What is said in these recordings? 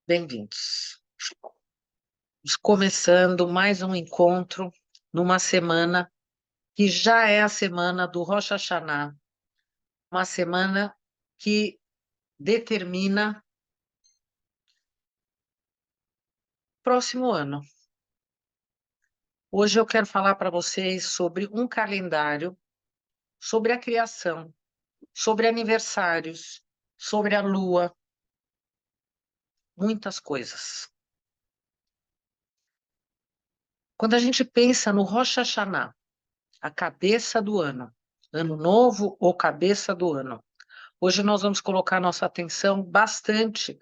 Bem-vindos. Começando mais um encontro numa semana que já é a semana do Rosh Hashanah, uma semana que determina o próximo ano. Hoje eu quero falar para vocês sobre um calendário, sobre a criação, sobre aniversários, sobre a lua, muitas coisas. Quando a gente pensa no Rosh Hashanah, a cabeça do ano novo ou cabeça do ano, hoje nós vamos colocar nossa atenção bastante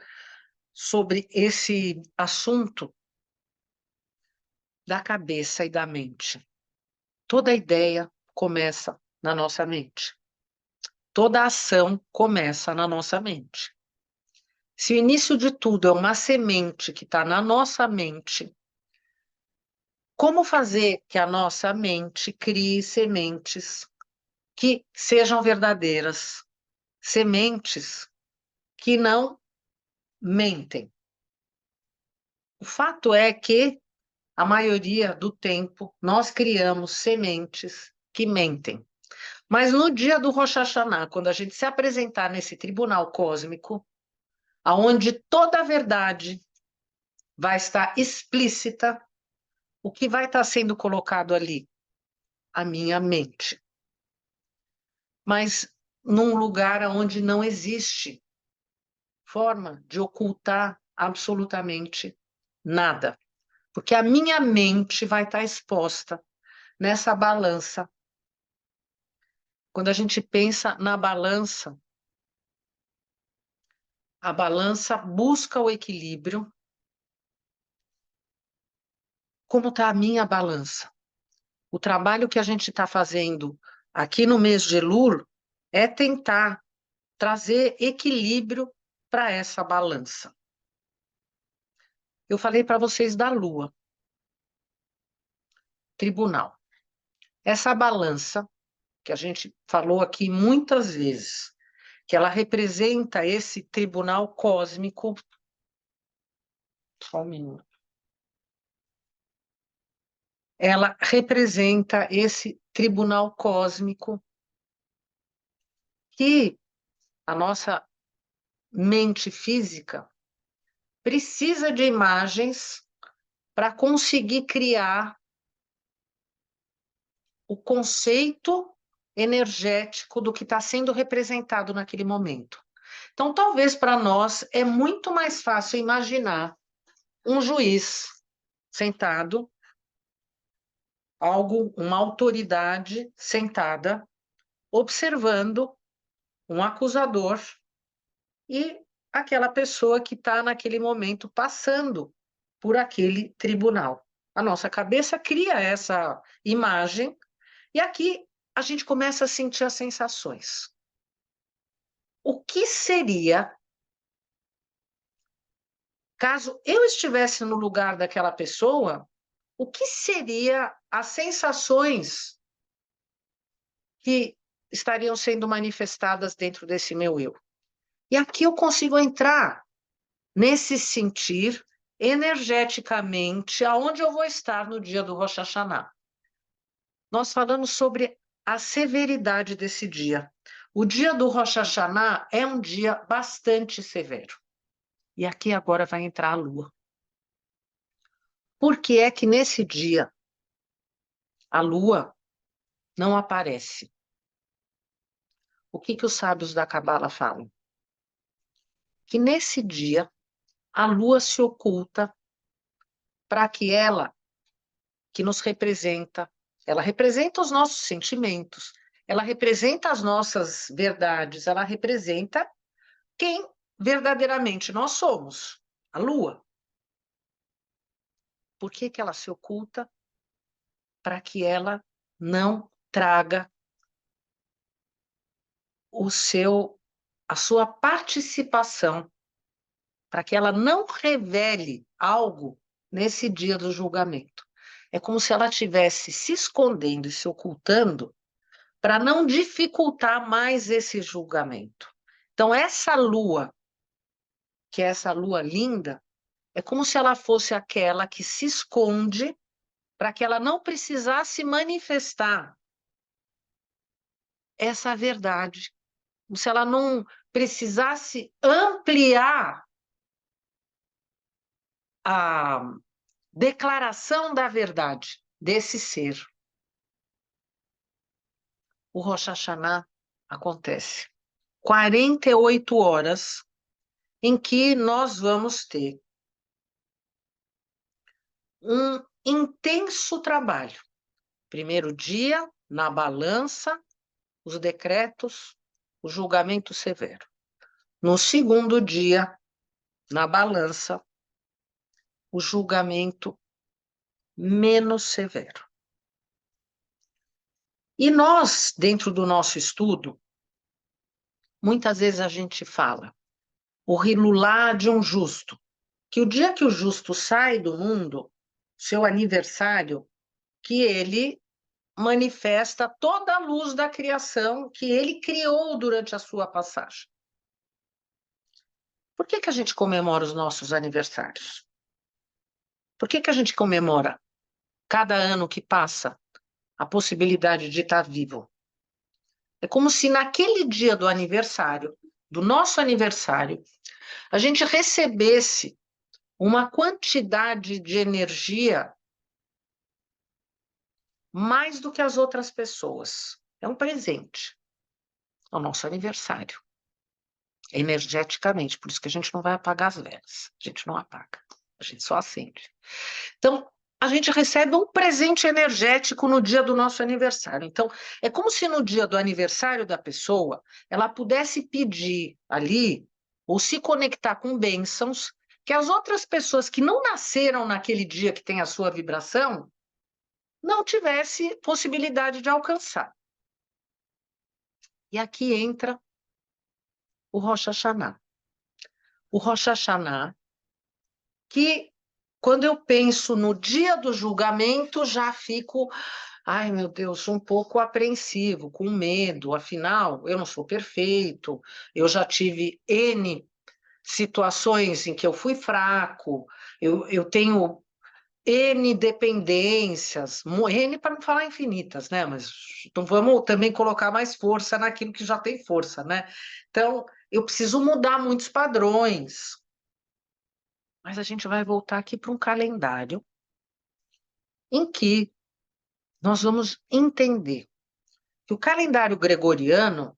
sobre esse assunto da cabeça e da mente. Toda ideia começa na nossa mente. Toda ação começa na nossa mente. Se o início de tudo é uma semente que está na nossa mente, como fazer que a nossa mente crie sementes que sejam verdadeiras, sementes que não mentem? O fato é que a maioria do tempo, nós criamos sementes que mentem. Mas no dia do Rosh Hashanah, quando a gente se apresentar nesse tribunal cósmico, aonde toda a verdade vai estar explícita, o que vai estar sendo colocado ali? A minha mente. Mas num lugar onde não existe forma de ocultar absolutamente nada. Porque a minha mente vai estar exposta nessa balança. Quando a gente pensa na balança, a balança busca o equilíbrio. Como está a minha balança? O trabalho que a gente está fazendo aqui no mês de Elul é tentar trazer equilíbrio para essa balança. Eu falei para vocês da Lua, tribunal. Essa balança, que a gente falou aqui muitas vezes, que ela representa esse tribunal cósmico. Só um minuto. Ela representa esse tribunal cósmico que a nossa mente física precisa de imagens para conseguir criar o conceito energético do que está sendo representado naquele momento. Então, talvez para nós é muito mais fácil imaginar um juiz sentado, uma autoridade sentada, observando um acusador e aquela pessoa que está naquele momento passando por aquele tribunal. A nossa cabeça cria essa imagem e aqui a gente começa a sentir as sensações. O que seria caso eu estivesse no lugar daquela pessoa? O que seria as sensações que estariam sendo manifestadas dentro desse meu eu? E aqui eu consigo entrar nesse sentir energeticamente aonde eu vou estar no dia do Rosh Hashanah. Nós falamos sobre a severidade desse dia. O dia do Rosh Hashanah é um dia bastante severo. E aqui agora vai entrar a lua. Por que é que nesse dia a lua não aparece? O que os sábios da Cabala falam? Que nesse dia a lua se oculta para que ela, que nos representa, ela representa os nossos sentimentos, ela representa as nossas verdades, ela representa quem verdadeiramente nós somos, a lua. Por que ela se oculta? Para que ela não traga a sua participação, para que ela não revele algo nesse dia do julgamento. É como se ela estivesse se escondendo e se ocultando para não dificultar mais esse julgamento. Então, essa lua, que é essa lua linda, É como se ela fosse aquela que se esconde para que ela não precisasse manifestar essa verdade, como se ela não precisasse ampliar a declaração da verdade desse ser. O Rosh Hashanah acontece 48 horas em que nós vamos ter um intenso trabalho. Primeiro dia, na balança, os decretos, o julgamento severo. No segundo dia, na balança, o julgamento menos severo. E nós, dentro do nosso estudo, muitas vezes a gente fala o Hilulá de um justo, que o dia que o justo sai do mundo, seu aniversário, que ele manifesta toda a luz da criação que ele criou durante a sua passagem. Por que a gente comemora os nossos aniversários? Por que a gente comemora cada ano que passa a possibilidade de estar vivo? É como se naquele dia do aniversário, do nosso aniversário, a gente recebesse uma quantidade de energia mais do que as outras pessoas. É um presente ao nosso aniversário, energeticamente. Por isso que a gente não vai apagar as velas. A gente não apaga, a gente só acende. Então, a gente recebe um presente energético no dia do nosso aniversário. Então, é como se no dia do aniversário da pessoa, ela pudesse pedir ali, ou se conectar com bênçãos, que as outras pessoas que não nasceram naquele dia que tem a sua vibração, não tivesse possibilidade de alcançar. E aqui entra o Rosh Hashanah. O Rosh Hashanah, que quando eu penso no dia do julgamento, já fico, ai meu Deus, um pouco apreensivo, com medo, afinal, eu não sou perfeito, eu já tive N situações em que eu fui fraco, eu tenho N dependências, N para não falar infinitas, né? Mas não vamos também colocar mais força naquilo que já tem força, né? Então, eu preciso mudar muitos padrões. Mas a gente vai voltar aqui para um calendário em que nós vamos entender que o calendário gregoriano,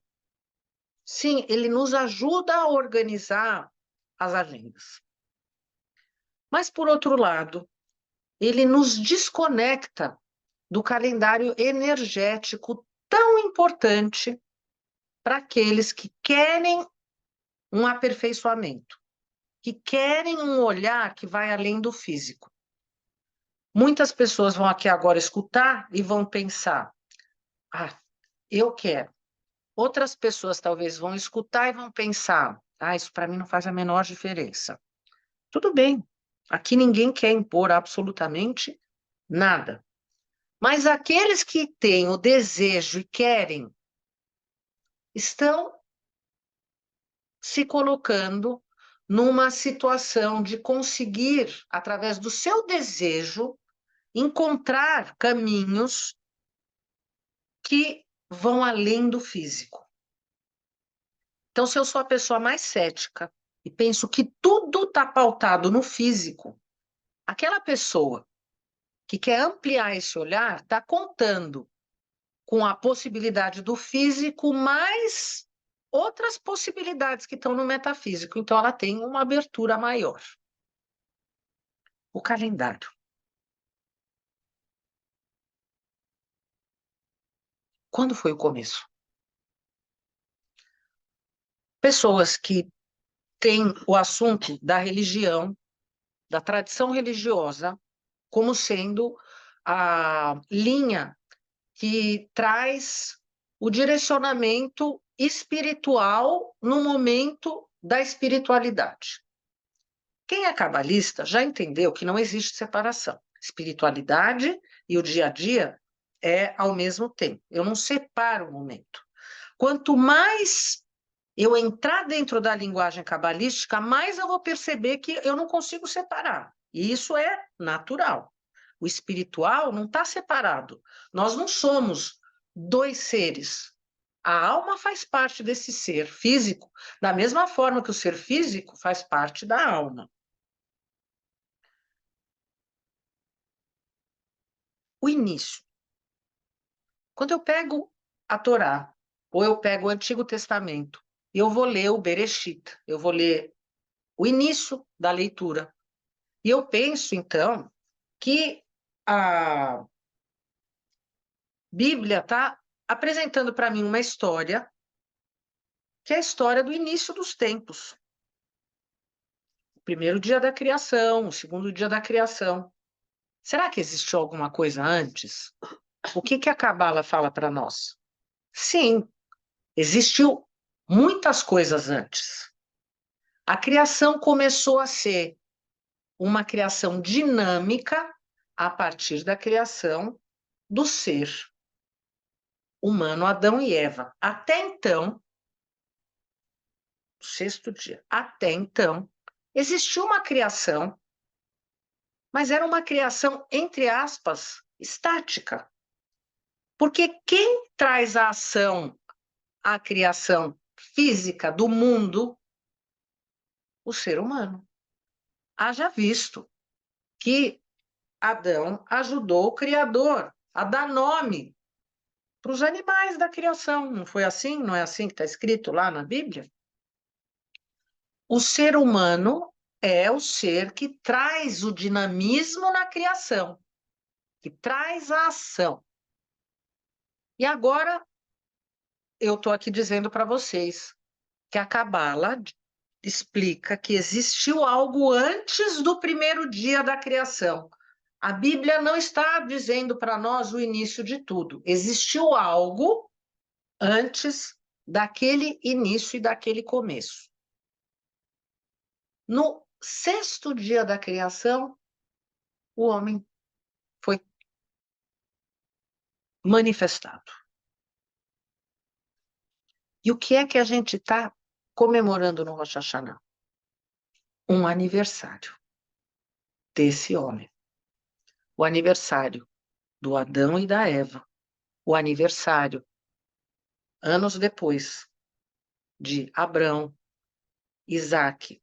sim, ele nos ajuda a organizar as agendas. Mas, por outro lado, ele nos desconecta do calendário energético tão importante para aqueles que querem um aperfeiçoamento, que querem um olhar que vai além do físico. Muitas pessoas vão aqui agora escutar e vão pensar, ah, eu quero. Outras pessoas talvez vão escutar e vão pensar, ah, isso para mim não faz a menor diferença. Tudo bem, aqui ninguém quer impor absolutamente nada. Mas aqueles que têm o desejo e querem, estão se colocando numa situação de conseguir, através do seu desejo, encontrar caminhos que vão além do físico. Então, se eu sou a pessoa mais cética e penso que tudo está pautado no físico, aquela pessoa que quer ampliar esse olhar está contando com a possibilidade do físico mais outras possibilidades que estão no metafísico. Então, ela tem uma abertura maior. O calendário. Quando foi o começo? Pessoas que têm o assunto da religião, da tradição religiosa, como sendo a linha que traz o direcionamento espiritual no momento da espiritualidade. Quem é cabalista já entendeu que não existe separação. Espiritualidade e o dia a dia é ao mesmo tempo. Eu não separo o momento. Quanto mais eu entrar dentro da linguagem cabalística, mais eu vou perceber que eu não consigo separar. E isso é natural. O espiritual não está separado. Nós não somos dois seres. A alma faz parte desse ser físico, da mesma forma que o ser físico faz parte da alma. O início. Quando eu pego a Torá, ou eu pego o Antigo Testamento, e eu vou ler o Bereshit, eu vou ler o início da leitura. E eu penso, então, que a Bíblia está apresentando para mim uma história, que é a história do início dos tempos. O primeiro dia da criação, o segundo dia da criação. Será que existiu alguma coisa antes? O que a Cabala fala para nós? Sim, existiu muitas coisas antes. A criação começou a ser uma criação dinâmica a partir da criação do ser humano, Adão e Eva. Até então, sexto dia, até então, existiu uma criação, mas era uma criação, entre aspas, estática. Porque quem traz a ação à criação física do mundo? O ser humano. Haja visto que Adão ajudou o Criador a dar nome para os animais da criação. Não foi assim? Não é assim que está escrito lá na Bíblia? O ser humano é o ser que traz o dinamismo na criação, que traz a ação. E agora eu estou aqui dizendo para vocês que a Cabala explica que existiu algo antes do primeiro dia da criação. A Bíblia não está dizendo para nós o início de tudo. Existiu algo antes daquele início e daquele começo. No sexto dia da criação, o homem foi manifestado. E o que é que a gente está comemorando no Rosh Hashanah? Um aniversário desse homem. O aniversário do Adão e da Eva. O aniversário, anos depois, de Abrão, Isaac,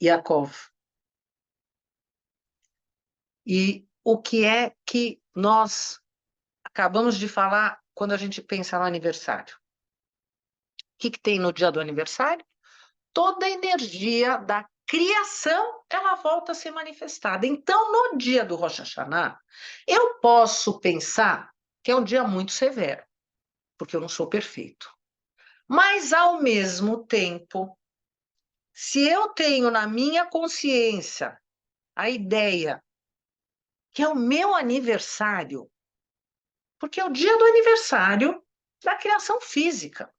Yaakov. E o que é que nós acabamos de falar quando a gente pensa no aniversário? O que tem no dia do aniversário? Toda a energia da criação, ela volta a ser manifestada. Então, no dia do Rosh Hashanah, eu posso pensar que é um dia muito severo, porque eu não sou perfeito. Mas, ao mesmo tempo, se eu tenho na minha consciência a ideia que é o meu aniversário, porque é o dia do aniversário da criação física.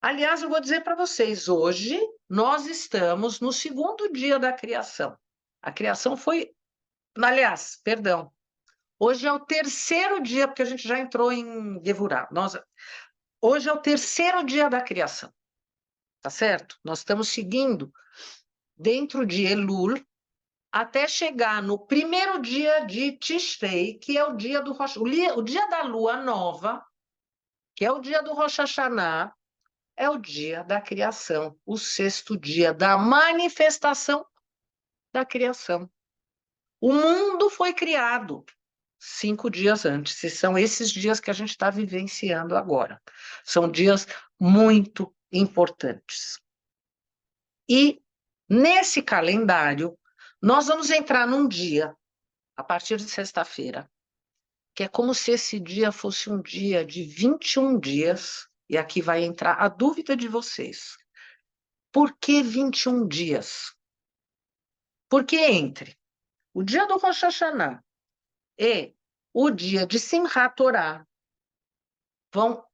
Aliás, eu vou dizer para vocês, hoje nós estamos no segundo dia da criação. A criação foi, aliás, perdão, hoje é o terceiro dia, porque a gente já entrou em Gevurah. Hoje é o terceiro dia da criação, tá certo? Nós estamos seguindo dentro de Elul, até chegar no primeiro dia de Tishrei, que é o dia do o dia da lua nova, que é o dia do Rosh Hashanah, é o dia da criação, o sexto dia da manifestação da criação. O mundo foi criado 5 dias antes, e são esses dias que a gente está vivenciando agora. São dias muito importantes. E nesse calendário, nós vamos entrar num dia, a partir de sexta-feira, que é como se esse dia fosse um dia de 21 dias, e aqui vai entrar a dúvida de vocês. Por que 21 dias? Porque entre o dia do Rosh Hashanah e o dia de Simchat Torah vão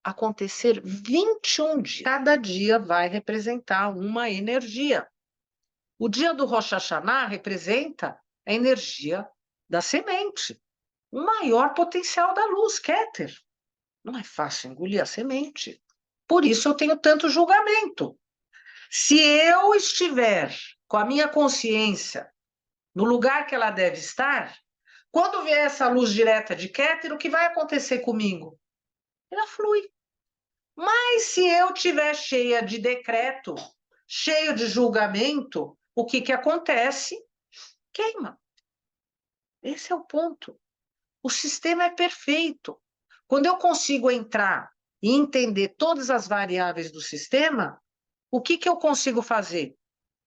acontecer 21 dias. Cada dia vai representar uma energia. O dia do Rosh Hashanah representa a energia da semente, o maior potencial da luz, Keter. Não é fácil engolir a semente. Por isso eu tenho tanto julgamento. Se eu estiver com a minha consciência no lugar que ela deve estar, quando vier essa luz direta de Keter, o que vai acontecer comigo? Ela flui. Mas se eu estiver cheia de decreto, cheio de julgamento, o que acontece? Queima. Esse é o ponto. O sistema é perfeito. Quando eu consigo entrar e entender todas as variáveis do sistema, o que eu consigo fazer?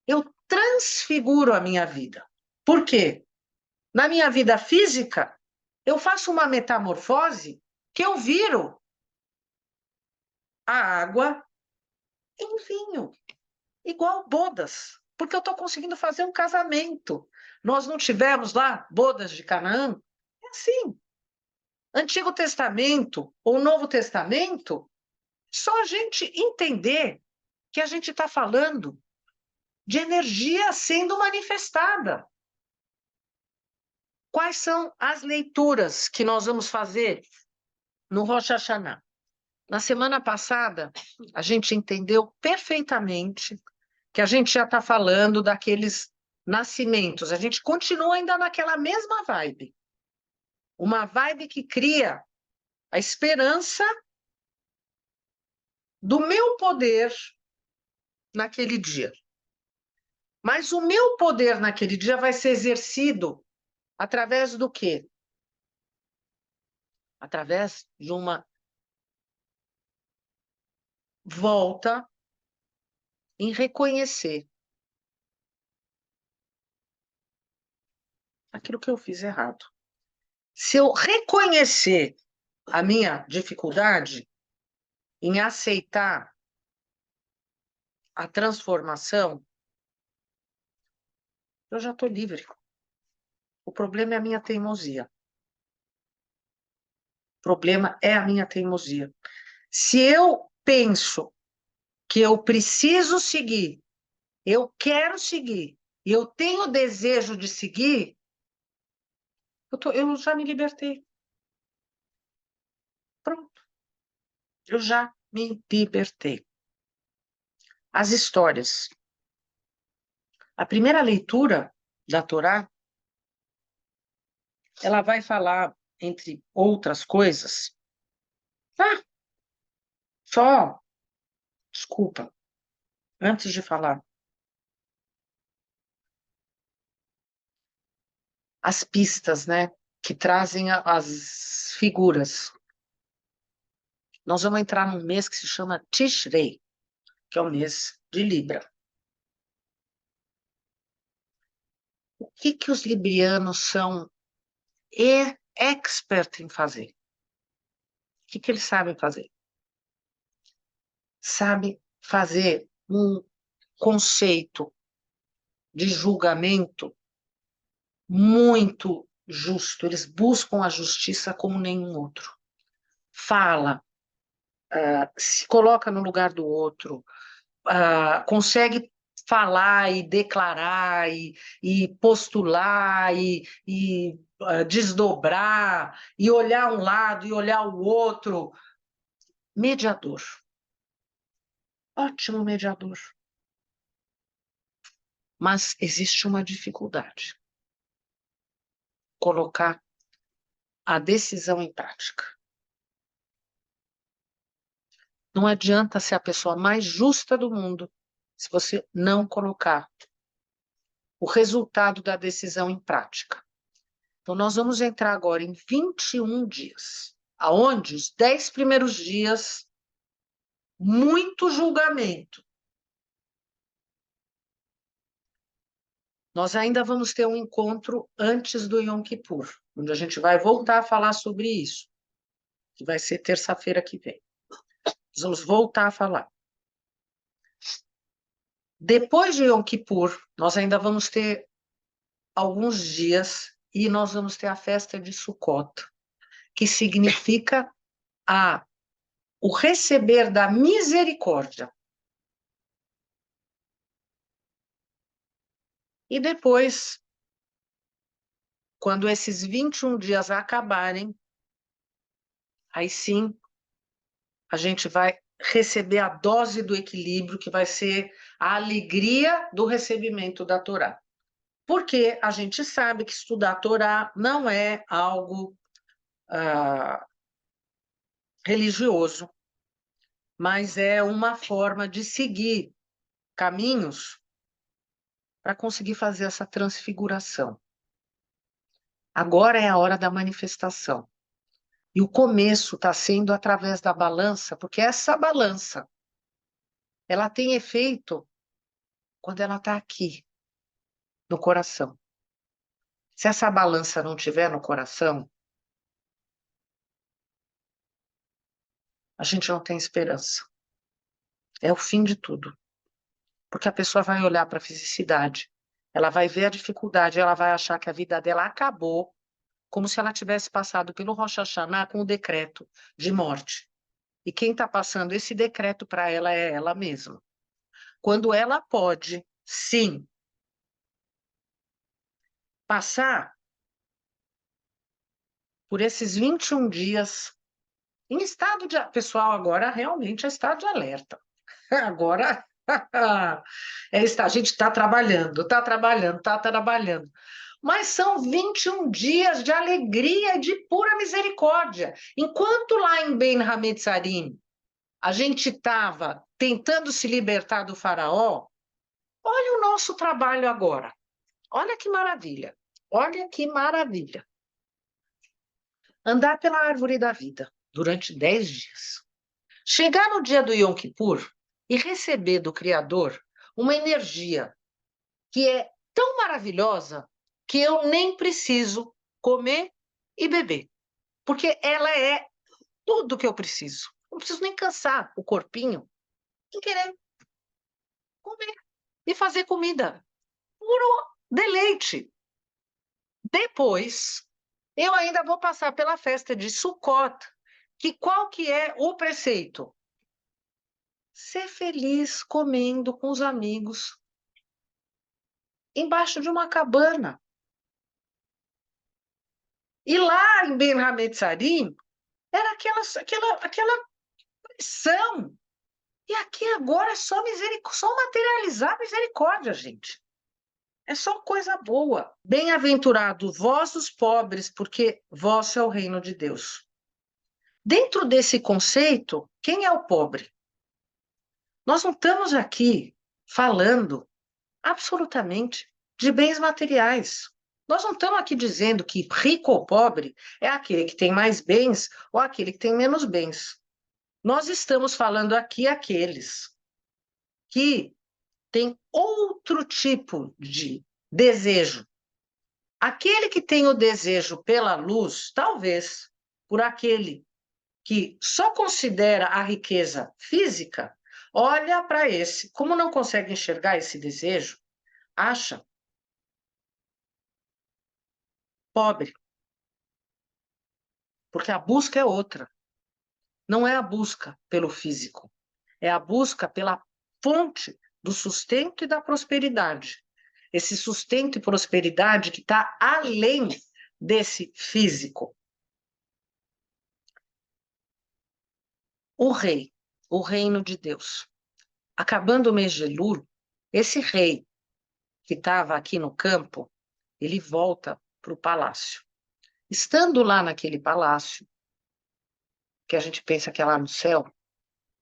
Eu transfiguro a minha vida. Por quê? Na minha vida física, eu faço uma metamorfose que eu viro a água em vinho, igual bodas, porque eu estou conseguindo fazer um casamento. Nós não tivemos lá bodas de Canaã? É assim. Antigo Testamento ou Novo Testamento, só a gente entender que a gente está falando de energia sendo manifestada. Quais são as leituras que nós vamos fazer no Rosh Hashanah? Na semana passada, a gente entendeu perfeitamente que a gente já está falando daqueles nascimentos. A gente continua ainda naquela mesma vibe. Uma vibe que cria a esperança do meu poder naquele dia. Mas o meu poder naquele dia vai ser exercido através do quê? Através de uma volta em reconhecer aquilo que eu fiz errado. Se eu reconhecer a minha dificuldade em aceitar a transformação, eu já estou livre. O problema é a minha teimosia. O problema é a minha teimosia. Se eu penso que eu preciso seguir, eu quero seguir, e eu tenho desejo de seguir, eu já me libertei. Pronto. Eu já me libertei. As histórias. A primeira leitura da Torá, ela vai falar, entre outras coisas, só, desculpa, antes de falar, as pistas, né, que trazem as figuras. Nós vamos entrar num mês que se chama Tishrei, que é o mês de Libra. O que os librianos são expert em fazer? O que eles sabem fazer? Sabem fazer um conceito de julgamento muito justo. Eles buscam a justiça como nenhum outro. Fala, se coloca no lugar do outro, consegue falar e declarar e postular e desdobrar e olhar um lado e olhar o outro. Mediador. Ótimo mediador. Mas existe uma dificuldade. Colocar a decisão em prática. Não adianta ser a pessoa mais justa do mundo se você não colocar o resultado da decisão em prática. Então, nós vamos entrar agora em 21 dias, aonde os 10 primeiros dias, muito julgamento. Nós ainda vamos ter um encontro antes do Yom Kippur, onde a gente vai voltar a falar sobre isso, que vai ser terça-feira que vem. Nós vamos voltar a falar. Depois de Yom Kippur, nós ainda vamos ter alguns dias e nós vamos ter a festa de Sukkot, que significa o receber da misericórdia. E depois, quando esses 21 dias acabarem, aí sim a gente vai receber a dose do equilíbrio, que vai ser a alegria do recebimento da Torá. Porque a gente sabe que estudar a Torá não é algo religioso, mas é uma forma de seguir caminhos para conseguir fazer essa transfiguração. Agora é a hora da manifestação. E o começo está sendo através da balança, porque essa balança, ela tem efeito quando ela está aqui, no coração. Se essa balança não tiver no coração, a gente não tem esperança. É o fim de tudo. Porque a pessoa vai olhar para a fisicidade, ela vai ver a dificuldade, ela vai achar que a vida dela acabou, como se ela tivesse passado pelo Rosh Hashanah com o decreto de morte. E quem está passando esse decreto para ela é ela mesma. Quando ela pode, sim, passar por esses 21 dias em estado de... Pessoal, agora realmente é estado de alerta. Agora a gente está trabalhando, está trabalhando, está trabalhando. Mas são 21 dias de alegria e de pura misericórdia. Enquanto lá em Ben Hametzarim a gente estava tentando se libertar do faraó, olha o nosso trabalho agora. Olha que maravilha. Olha que maravilha. Andar pela árvore da vida durante 10 dias. Chegar no dia do Yom Kippur e receber do Criador uma energia que é tão maravilhosa que eu nem preciso comer e beber, porque ela é tudo que eu preciso. Não preciso nem cansar o corpinho em querer comer e fazer comida. Puro deleite. Depois, eu ainda vou passar pela festa de Sukkot, que qual que é o preceito? Ser feliz comendo com os amigos embaixo de uma cabana. E lá em Ben Hametzarim era aquela pressão. E aqui agora é só só materializar misericórdia, gente. É só coisa boa. Bem-aventurados vós os pobres, porque vosso é o reino de Deus. Dentro desse conceito, quem é o pobre? Nós não estamos aqui falando absolutamente de bens materiais. Nós não estamos aqui dizendo que rico ou pobre é aquele que tem mais bens ou aquele que tem menos bens. Nós estamos falando aqui aqueles que têm outro tipo de desejo. Aquele que tem o desejo pela luz, talvez por aquele que só considera a riqueza física, olha para esse, como não consegue enxergar esse desejo, acha pobre, porque a busca é outra. Não é a busca pelo físico, é a busca pela fonte do sustento e da prosperidade. Esse sustento e prosperidade que está além desse físico. O rei, o reino de Deus. Acabando o mês de Elul, esse rei que estava aqui no campo, ele volta para o palácio. Estando lá naquele palácio, que a gente pensa que é lá no céu,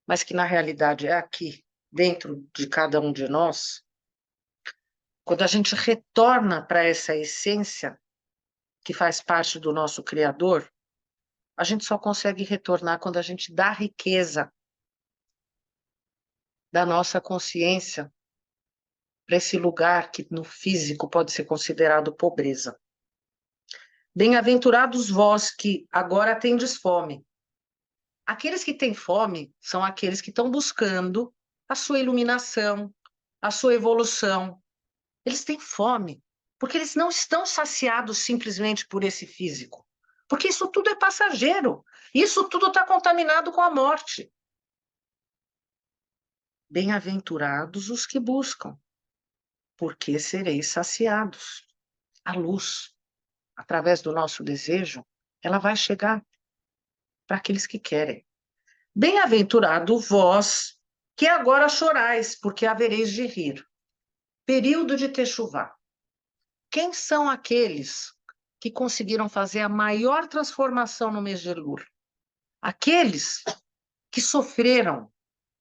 mas que na realidade é aqui, dentro de cada um de nós, quando a gente retorna para essa essência que faz parte do nosso Criador, a gente só consegue retornar quando a gente dá riqueza da nossa consciência para esse lugar que no físico pode ser considerado pobreza. Bem-aventurados vós que agora tendes fome. Aqueles que têm fome são aqueles que estão buscando a sua iluminação, a sua evolução. Eles têm fome, porque eles não estão saciados simplesmente por esse físico. Porque isso tudo é passageiro. Isso tudo está contaminado com a morte. Bem-aventurados os que buscam, porque sereis saciados. A luz, através do nosso desejo, ela vai chegar para aqueles que querem. Bem-aventurado vós, que agora chorais, porque havereis de rir. Período de Techuvá. Quem são aqueles que conseguiram fazer a maior transformação no mês de Elul? Aqueles que sofreram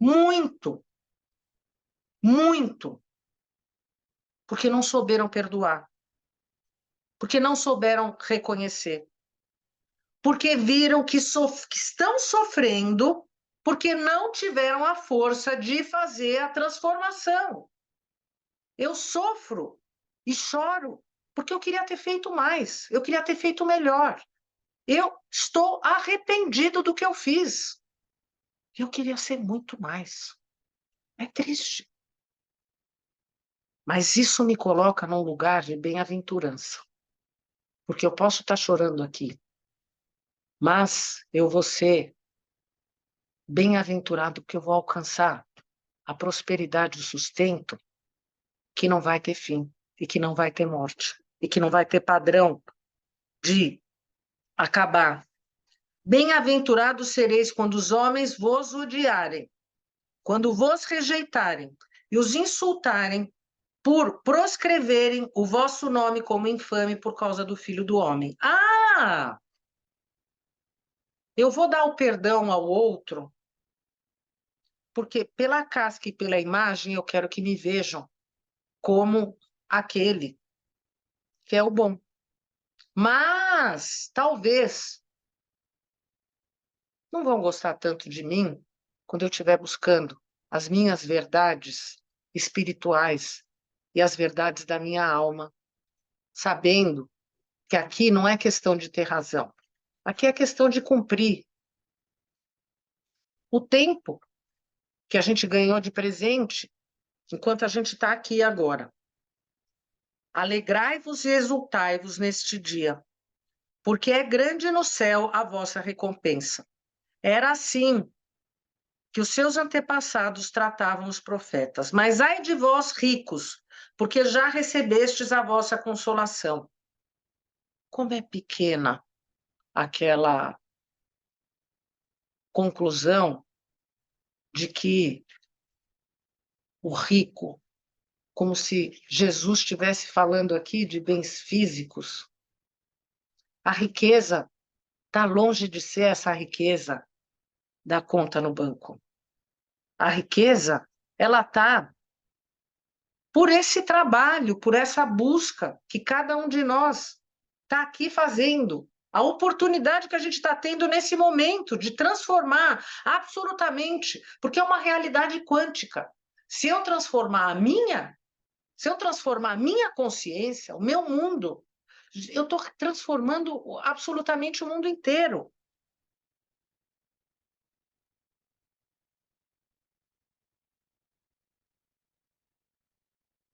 muito, muito, porque não souberam perdoar, porque não souberam reconhecer, porque viram que estão sofrendo porque não tiveram a força de fazer a transformação. Eu sofro e choro porque eu queria ter feito mais, eu queria ter feito melhor. Eu estou arrependido do que eu fiz. Eu queria ser muito mais. É triste. Mas isso me coloca num lugar de bem-aventurança. Porque eu posso estar chorando aqui, mas eu vou ser bem-aventurado porque eu vou alcançar a prosperidade, o sustento que não vai ter fim e que não vai ter morte e que não vai ter padrão de acabar. Bem-aventurados sereis quando os homens vos odiarem, quando vos rejeitarem e os insultarem por proscreverem o vosso nome como infame por causa do Filho do Homem. Ah! Eu vou dar o perdão ao outro, porque pela casca e pela imagem eu quero que me vejam como aquele que é o bom. Mas talvez não vão gostar tanto de mim quando eu estiver buscando as minhas verdades espirituais e as verdades da minha alma, sabendo que aqui não é questão de ter razão, aqui é questão de cumprir o tempo que a gente ganhou de presente enquanto a gente está aqui agora. Alegrai-vos e exultai-vos neste dia, porque é grande no céu a vossa recompensa. Era assim que os seus antepassados tratavam os profetas. Mas ai de vós, ricos, porque já recebestes a vossa consolação. Como é pequena aquela conclusão de que o rico, como se Jesus estivesse falando aqui de bens físicos, a riqueza está longe de ser essa riqueza da conta no banco. A riqueza, ela está por esse trabalho, por essa busca que cada um de nós está aqui fazendo. A oportunidade que a gente está tendo nesse momento de transformar absolutamente, porque é uma realidade quântica. Se eu transformar a minha, se eu transformar a minha consciência, o meu mundo, eu estou transformando absolutamente o mundo inteiro.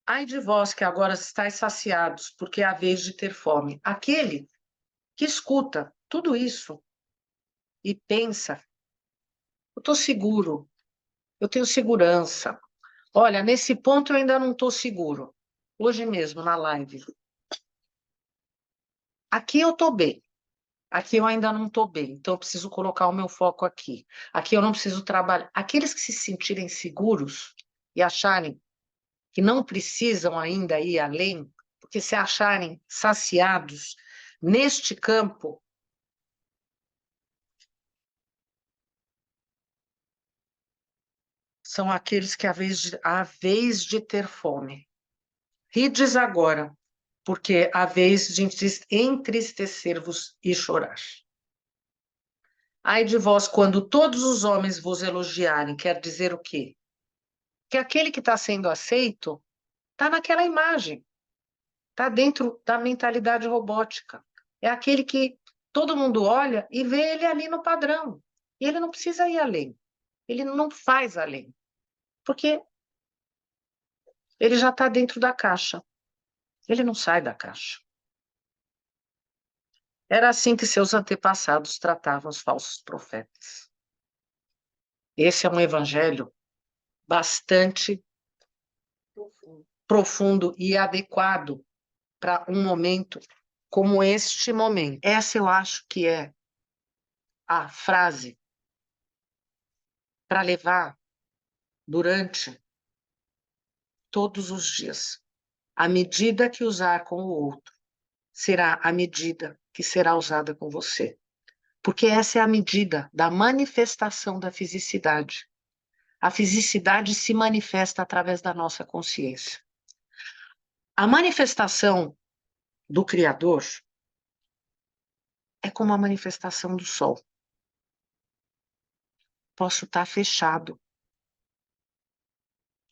Ai de vós que agora estáis saciados, porque é a vez de ter fome. Aquele que escuta tudo isso e pensa, eu estou seguro, eu tenho segurança. Olha, nesse ponto eu ainda não estou seguro. Hoje mesmo, na live. Aqui eu estou bem. Aqui eu ainda não estou bem. Então eu preciso colocar o meu foco aqui. Aqui eu não preciso trabalhar. Aqueles que se sentirem seguros e acharem que não precisam ainda ir além, porque se acharem saciados neste campo, são aqueles que, a vez de ter fome, rides agora, porque a vez de entristecer-vos e chorar. Ai de vós, quando todos os homens vos elogiarem, quer dizer o quê? Que aquele que está sendo aceito está naquela imagem, está dentro da mentalidade robótica. É aquele que todo mundo olha e vê ele ali no padrão. E ele não precisa ir além. Ele não faz além. Porque ele já está dentro da caixa. Ele não sai da caixa. Era assim que seus antepassados tratavam os falsos profetas. Esse é um evangelho bastante profundo e adequado para um momento como este momento. Essa eu acho que é a frase para levar durante todos os dias. A medida que usar com o outro será a medida que será usada com você. Porque essa é a medida da manifestação da fisicidade. A fisicidade se manifesta através da nossa consciência. A manifestação do Criador é como a manifestação do Sol. Posso estar fechado,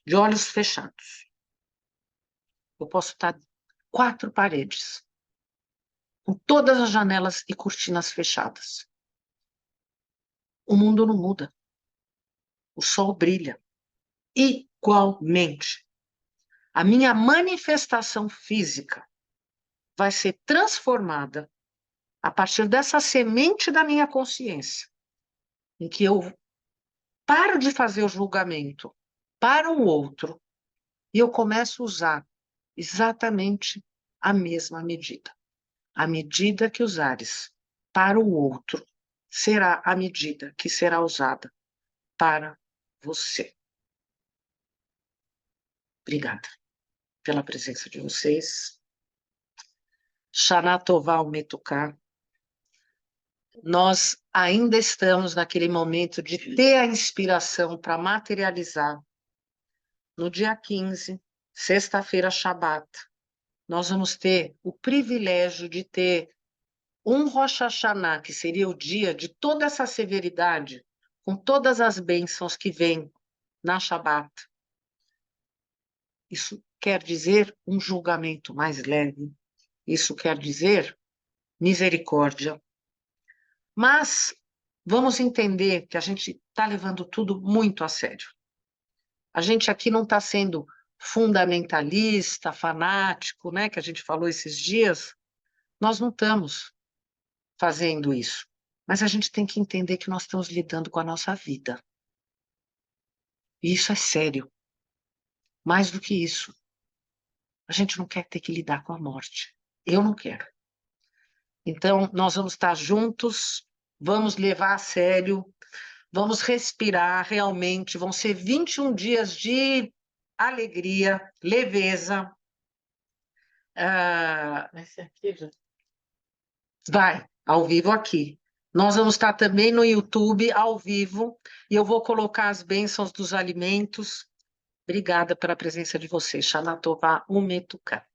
de olhos fechados. Eu posso estar 4 paredes, com todas as janelas e cortinas fechadas. O mundo não muda. O sol brilha igualmente. A minha manifestação física vai ser transformada a partir dessa semente da minha consciência, em que eu paro de fazer o julgamento para o outro e eu começo a usar exatamente a mesma medida. A medida que usares para o outro será a medida que será usada para você. Obrigada pela presença de vocês. Shana Tová Umetuká. Nós ainda estamos naquele momento de ter a inspiração para materializar. No dia 15, sexta-feira, Shabat, nós vamos ter o privilégio de ter um Rosh Hashanah, que seria o dia de toda essa severidade, com todas as bênçãos que vêm na Shabat. Isso quer dizer um julgamento mais leve. Isso quer dizer misericórdia. Mas vamos entender que a gente está levando tudo muito a sério. A gente aqui não está sendo fundamentalista, fanático, né, que a gente falou esses dias. Nós não estamos fazendo isso. Mas a gente tem que entender que nós estamos lidando com a nossa vida. E isso é sério. Mais do que isso, a gente não quer ter que lidar com a morte. Eu não quero. Então, nós vamos estar juntos, vamos levar a sério, vamos respirar realmente. Vão ser 21 dias de alegria, leveza. Vai ser aqui, já. Vai, ao vivo aqui. Nós vamos estar também no YouTube, ao vivo, e eu vou colocar as bênçãos dos alimentos. Obrigada pela presença de vocês. Shana Tová Umetuká.